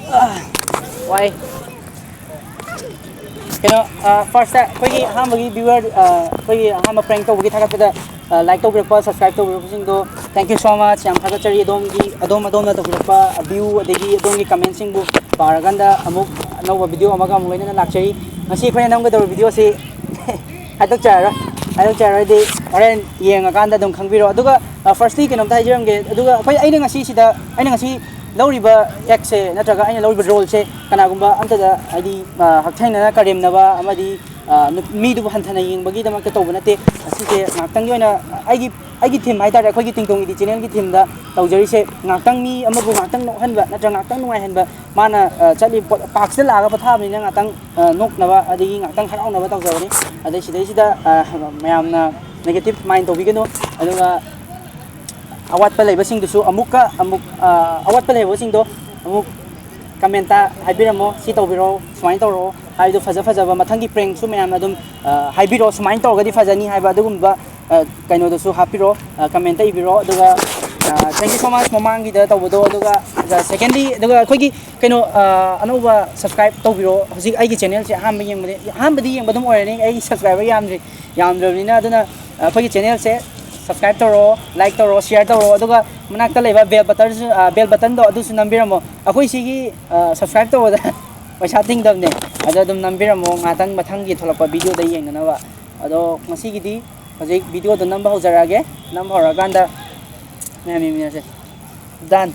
Why? First, we have a viewer, we have a prank to get like to subscribe to thank you so much. I'm Hagachari Adoma to view the Dongi commenting book, Paraganda, Amuk, no video, Amagam, when an actually. I see when I'm with the video, say, I don't care already, or Yang Aganda don't come here. Firstly, can of Tiger get quite aiding a see that I see. Low river X, Nataga, and low river roll say, Kanagumba, under the ID, Hakana, Karim Nava, Amadi, Midu Hantana, Bagida Makatobanate, Natangana, I get him, I thought I could get TingTong Edi channel, get him the Taujer say, Natang me, Amabu Natang no hand, Natang no hand, Mana, Charlie Parks the Laga Patam, Natang, Nok Nava, Adi, Natang Haran Nava Tauzer, and then she did the negative mind of Vigano, awat pa lay basing do so amuka awat pa lay basing do amuk kamenta haibiramo si tawbiro sumain tawro haido faja ba mathangi prank su mayam adum haibiro sumain tawgadi fajani haiba adugumba kaino do su hapiro kamenta ibiro aduga thank you so much mamangi da tawbodo aduga secondly aduga khoigi kaino anova subscribe tawbiro hojik ai gi channel se hambadi yengbadum oirani ai subscriber yamdrobnina aduna khoigi channel se subscribe to like to share to aduga manakta leba bell button do adusu nambiramo akoi sigi subscribe to da paisa ting dabne adu dum nambiramo ngatang mathang gi tholakpa video da yengnana ba ado ngasi gi di hojik video do namba hojarage nam horaganda memi minase done.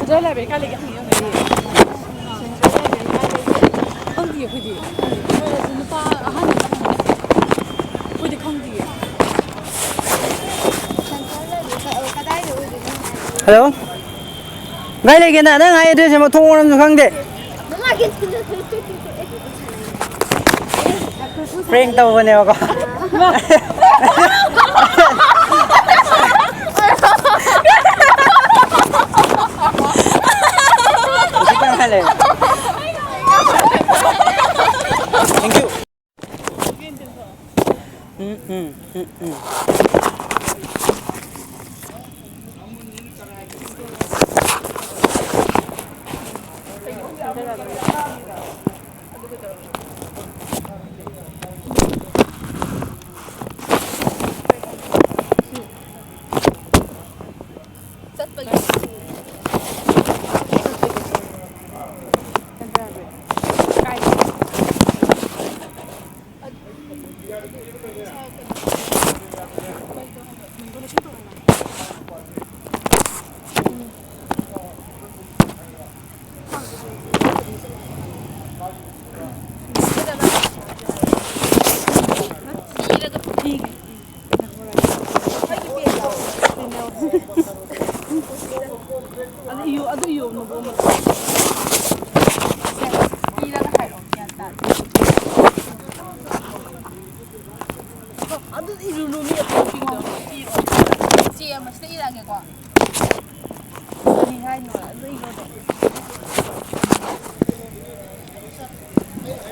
Sudah lah, mereka lagi hanya ni. Kong dia, kudi. Lupa, ahan. Kudi kong dia. Hello. Ngai lagi na, ngai ada sama thong orang tukang deh. Prank tahu ni aku. Thank you.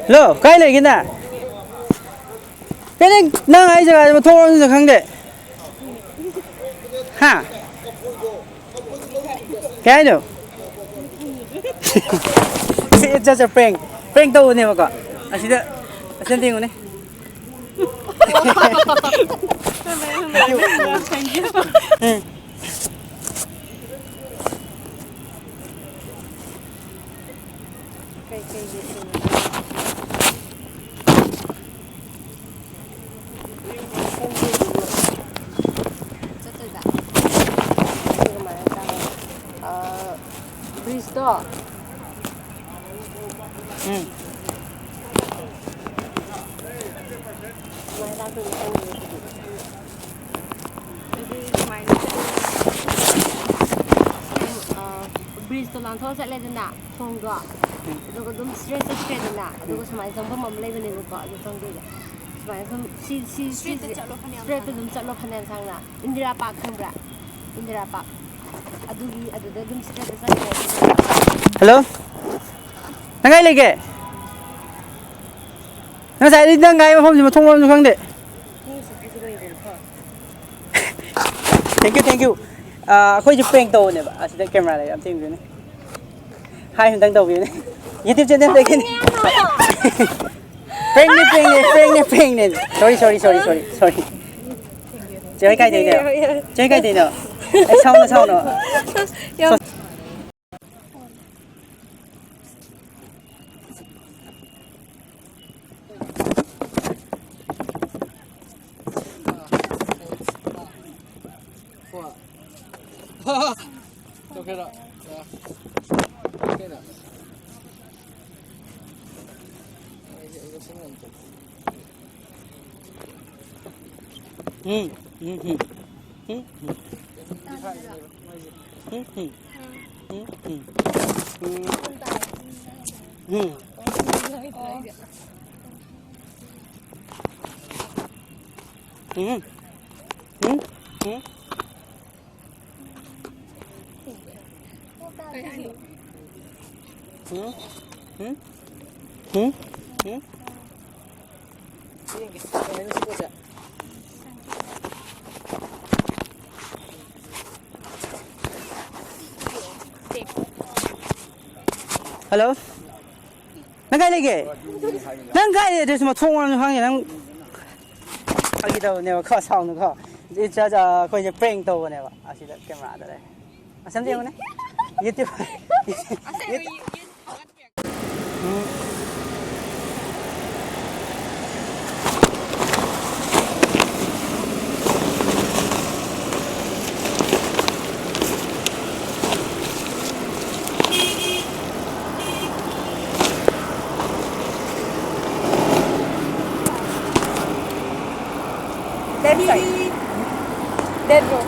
Lo, cái này kìa cái này năng ai giờ mà thô nó không để ha cái đâu it's just a prank đâu nè mà có à chị đó xem tiền của này Stop. bridge to lang thor chat le dana thong do aduga dum straight to straight dana aduga samai jangba mam lei bane ko adu thong de samai dum si straight to dum chat lo phanen sang na Indira Park khambra Indira Park adugi aduda dum straight to chat hello nangai lege na sai đi nang ngai phong gì mà thông luôn không để thank you khôi chụp prank tàu này bà sẽ camera này em tìm cái này hai hình tăng tàu cái này YouTube channel đây cái này prank này sorry chơi cái gì nữa sau nữa OK 了，OK 了。一个身份证。hello nangai lege nangai de什么通完方向啊记得那个靠上那个这可以 prank 到那个啊是的 camera 的嘞啊什么的呢 YouTube Left side. Dead road.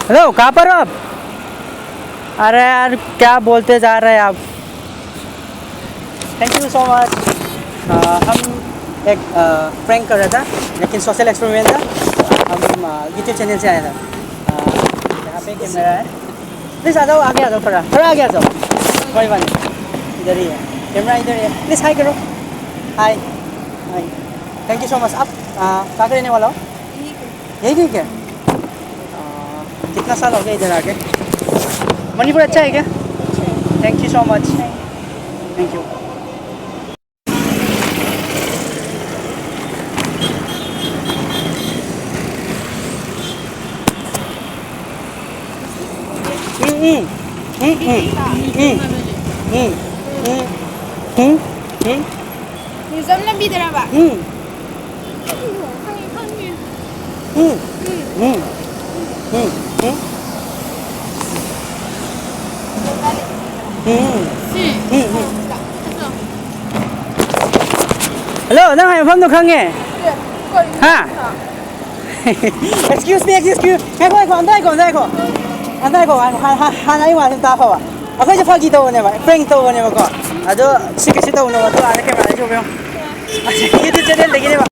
Hello कहाँ पर हो आप अरे यार क्या बोलते जा रहे हैं आप थैंक यू सो मच हम एक प्रैंक कर रहा था लेकिन सोशल एक्सपेरिमेंट था हम यूट्यूब चैनल से आया था यहाँ पे कैमरा है प्लीज़ आ जाओ आगे आ जाओ थोड़ा आगे आ जाओ कोई बात नहीं इधर ही है कैमरा इधर ही है प्लीज़ हाई करो hi thank you so much आप कहाँ रहने वाला हो यही ठीक है कितना साल हो गया इधर आके मणिपुर अच्छा है क्या thank you so much thank you Museum lebih berapa? Hello, đang hay phong được không nhỉ? Ha? Excuse me. Nghe coi còn đây có. Anh đây có anh ấy mà chúng ta không à? À cái phát gì đâu này mà, prank đâu này mà có. À đó, xí đâu này mà tôi ăn cái mà đấy chụp không? À YouTube channel đấy cái này mà.